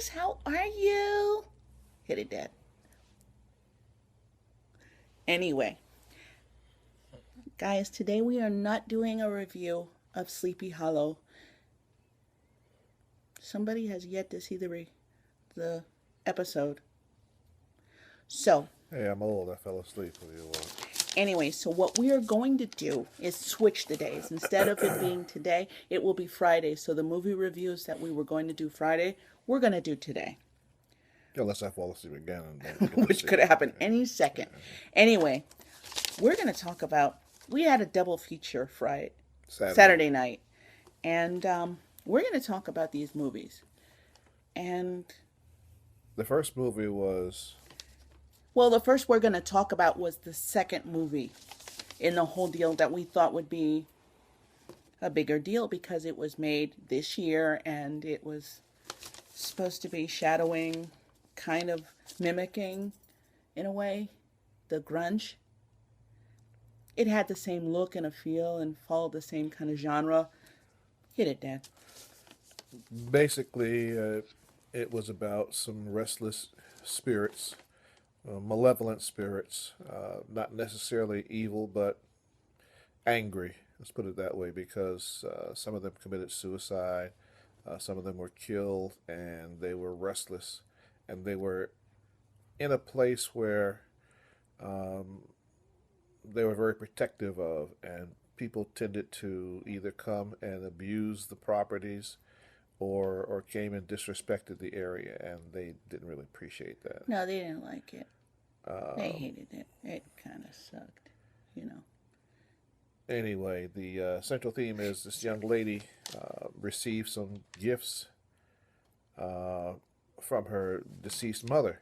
guys. How are you? Hit it, Dad. Anyway, guys, today we are not doing a review of Sleepy Hollow. Somebody has yet to see the episode. So, Hey, I'm old. I fell asleep. What do you want? anyway, so what we are going to do is switch the days. Instead of it being today, it will be Friday. So the movie reviews that we were going to do Friday, we're going to do today. Unless I fall asleep again and don't get to Which see could it. happen any second. Anyway, we're going to talk about. We had a double feature Friday, Saturday night, and we're going to talk about these movies. And The first movie was well, the first we're going to talk about was the second movie in the whole deal that we thought would be a bigger deal because it was made this year and it was supposed to be shadowing, kind of mimicking, in a way, the grunge. It had the same look and a feel and followed the same kind of genre. Hit it, Dad. basically it was about some restless spirits, malevolent spirits, not necessarily evil but angry. Let's put it that way, because some of them committed suicide, some of them were killed, and they were restless, and they were in a place where they were very protective of, and people tended to either come and abuse the properties or came and disrespected the area, and they didn't really appreciate that. No, they didn't like it. They hated it. It kind of sucked, you know. Anyway, the central theme is this young lady received some gifts from her deceased mother,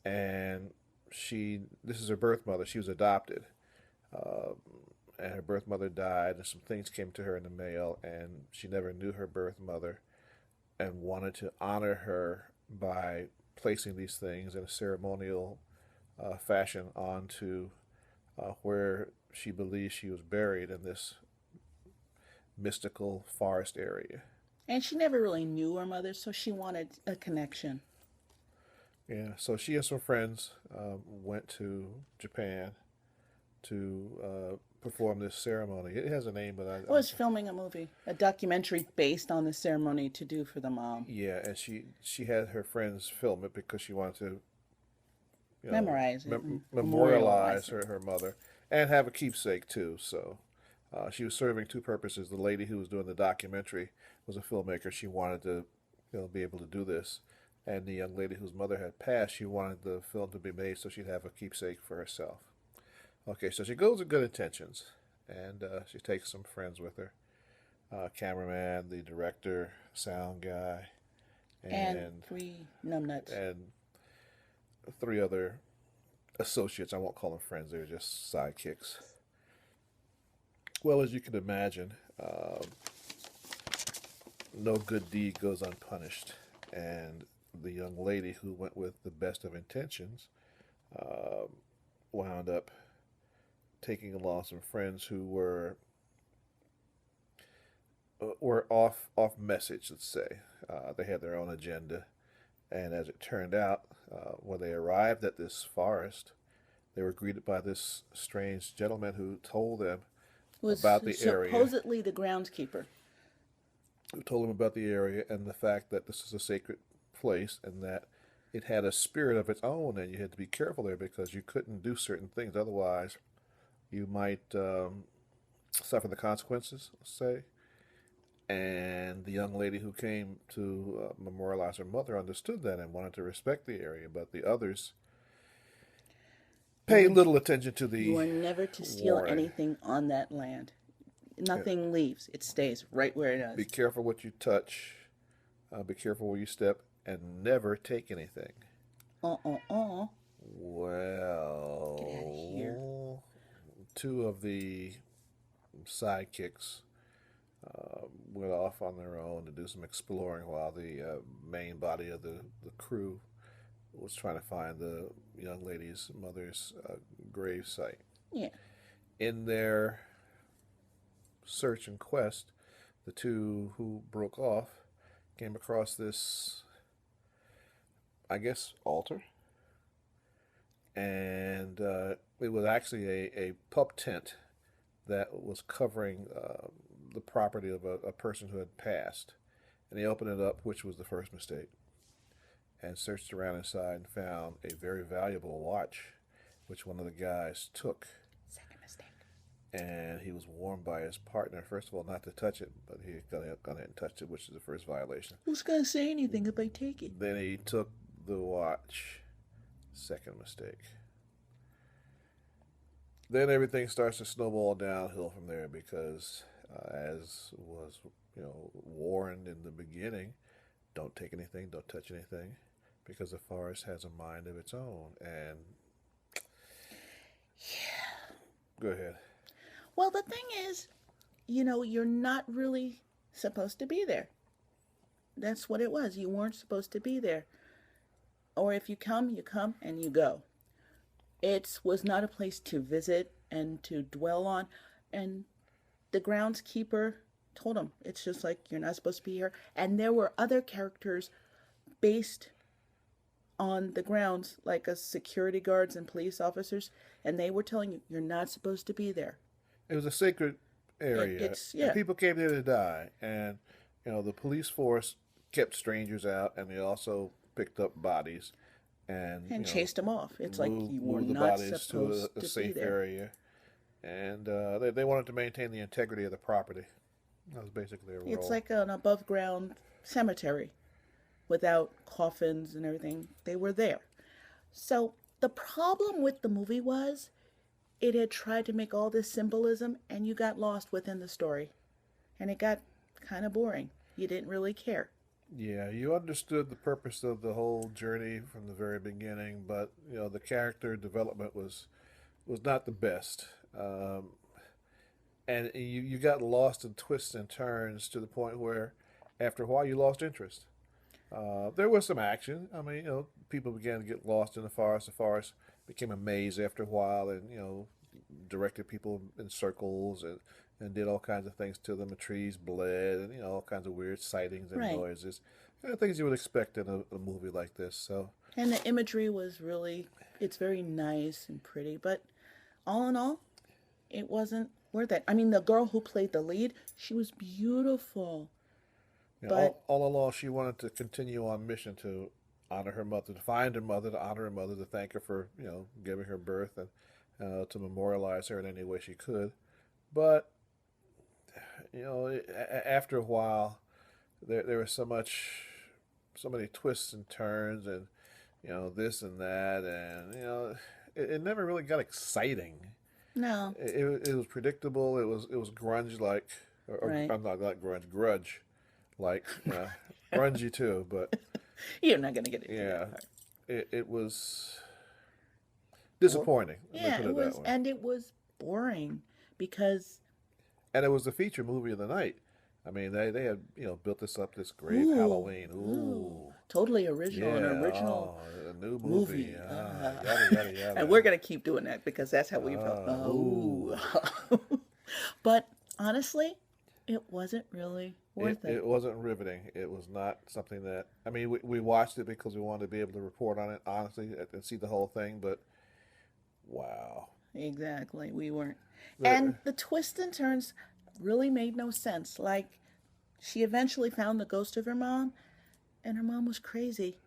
and this is her birth mother. She was adopted, uh, and her birth mother died, and some things came to her in the mail, and she never knew her birth mother, and wanted to honor her by placing these things in a ceremonial fashion onto where she believes she was buried in this mystical forest area. And she never really knew her mother, so she wanted a connection. Yeah, so she and some friends went to Japan to perform this ceremony. It has a name, but I was filming a movie, a documentary based on the ceremony to do for the mom. yeah, and she had her friends film it because she wanted to, Memorize it and memorialize memorialize it. her mother and have a keepsake too. So she was serving two purposes. The lady who was doing the documentary was a filmmaker. She wanted to, be able to do this, and the young lady whose mother had passed, she wanted the film to be made so she'd have a keepsake for herself. Okay, so she goes with good intentions, and she takes some friends with her. Cameraman, the director, sound guy, And 3 numbnuts. and three other associates. I won't call them friends; they're just sidekicks. Well, as you can imagine, no good deed goes unpunished, and the young lady who went with the best of intentions uh, wound up taking along some friends who were off message. Let's say they had their own agenda, and as it turned out, when they arrived at this forest, they were greeted by this strange gentleman who told them Was about the area, supposedly the groundskeeper. and the fact that this is a sacred place and that it had a spirit of its own, and you had to be careful there because you couldn't do certain things. Otherwise, you might suffer the consequences, let's say. And the young lady who came to memorialize her mother understood that and wanted to respect the area, but the others paid little attention to You are the never to steal warning. anything on that land. Nothing leaves. It stays right where it Be is. careful what you touch, be careful where you step, and never take anything. Uh. Get out of here. Well, two of the sidekicks went off on their own to do some exploring while the main body of the crew was trying to find the young lady's mother's grave site. Yeah. In their search and quest, the two who broke off came across this I guess, altar, and it was actually a pup tent that was covering the property of a person who had passed. And he opened it up, which was the first mistake, and searched around inside and found a very valuable watch, which one of the guys took. Second mistake. And he was warned by his partner, first of all, not to touch it, but he gone ahead and touched it, which is the first violation. Who's gonna say anything if I take it? Then he took the watch. Second mistake. Then everything starts to snowball downhill from there because, as was warned in the beginning, don't take anything, don't touch anything, because the forest has a mind of its own. And go ahead. Well, the thing is, you're not really supposed to be there. That's what it was. You weren't supposed to be there. Or if you come and you go. It was not a place to visit and to dwell on. And the groundskeeper told him, it's just like, you're not supposed to be here. And there were other characters based on the grounds, like security guards and police officers, and they were telling you, you're not supposed to be there. It was a sacred area. And people came there to die. And, the police force kept strangers out, and they also picked up bodies and chased them off. It's like you were moved the not bodies supposed to a to safe be there. area. And they wanted to maintain the integrity of the property. That was basically their role. It's like an above ground cemetery without coffins and everything. They were there. So the problem with the movie was it had tried to make all this symbolism and you got lost within the story. And it got kind of boring. You didn't really care. Yeah, you understood the purpose of the whole journey from the very beginning, but the character development was not the best, and you got lost in twists and turns to the point where, after a while, you lost interest. There was some action. I mean, people began to get lost in the forest. The forest became a maze after a while, and directed people in circles and did all kinds of things to them. The trees bled, and all kinds of weird sightings and Right. noises, things you would expect in a movie like this. So, And the imagery was really, it's very nice and pretty, but all in all, it wasn't worth it. I mean, the girl who played the lead, she was beautiful. But all along, she wanted to continue on mission to honor her mother, to find her mother, to honor her mother, to thank her for giving her birth, and to memorialize her in any way she could. But after a while, there was so many twists and turns, and this and that, and it never really got exciting. no, It was predictable. It was grunge like, or Right. I'm not grunge, grudge like, grungy too. But you're not going to get it. yeah, it was disappointing. Let me Yeah, put it it was, that way. and it was boring because And it was the feature movie of the night. I mean, they had built this up, this great Ooh, Halloween. Ooh, totally original, yeah, an original a new movie. movie. Yada yada yada. And we're going to keep doing that because that's how we felt. Ooh. But honestly, it wasn't really worth it. It wasn't riveting. It was not something that, I mean, we watched it because we wanted to be able to report on it honestly and see the whole thing. But wow, Exactly, we weren't. The- And the twists and turns really made no sense. Like, she eventually found the ghost of her mom, and her mom was crazy.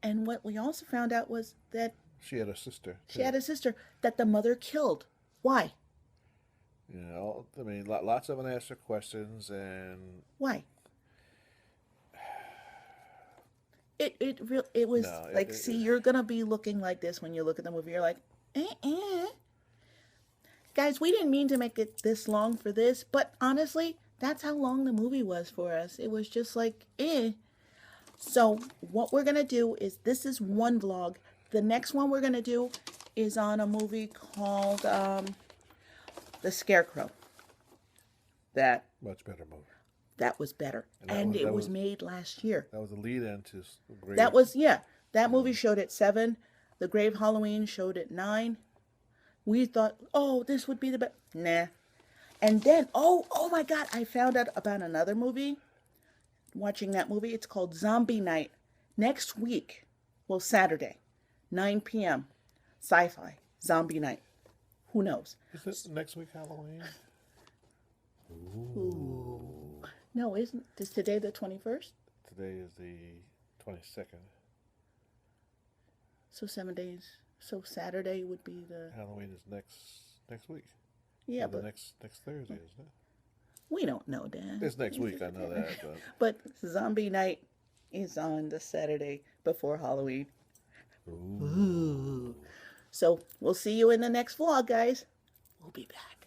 And what we also found out was that she had a sister. she had a sister that the mother killed. Why? I mean, lots of unanswered questions, and Why? It was No, like, see, you're gonna be looking like this when you look at the movie. You're like, guys, we didn't mean to make it this long for this, but honestly, that's how long the movie was for us. It was just like, eh. So what we're gonna do is, this is one vlog. The next one we're gonna do is on a movie called The Scarecrow. That much better movie. was better, And that and was- it that was was- made last year. That was the lead into great. That was, yeah. That movie showed at 7. The Grave Halloween showed at 9. We thought, oh, this would be the best. Nah. And then, oh my God, I found out about another movie. Watching that movie, it's called Zombie Night. Next week, Well, Saturday, 9 p.m. Sci-fi zombie night. Who knows? Is this next week Halloween? Ooh. No, isn't is today the 21st? Today is the 22nd. So 7 days. So Saturday would be the Halloween is next week. yeah, Or the but next Thursday, isn't it? we don't know, Dan. It's next week. I know that, but But zombie night is on the Saturday before Halloween. ooh. So we'll see you in the next vlog, guys. We'll be back.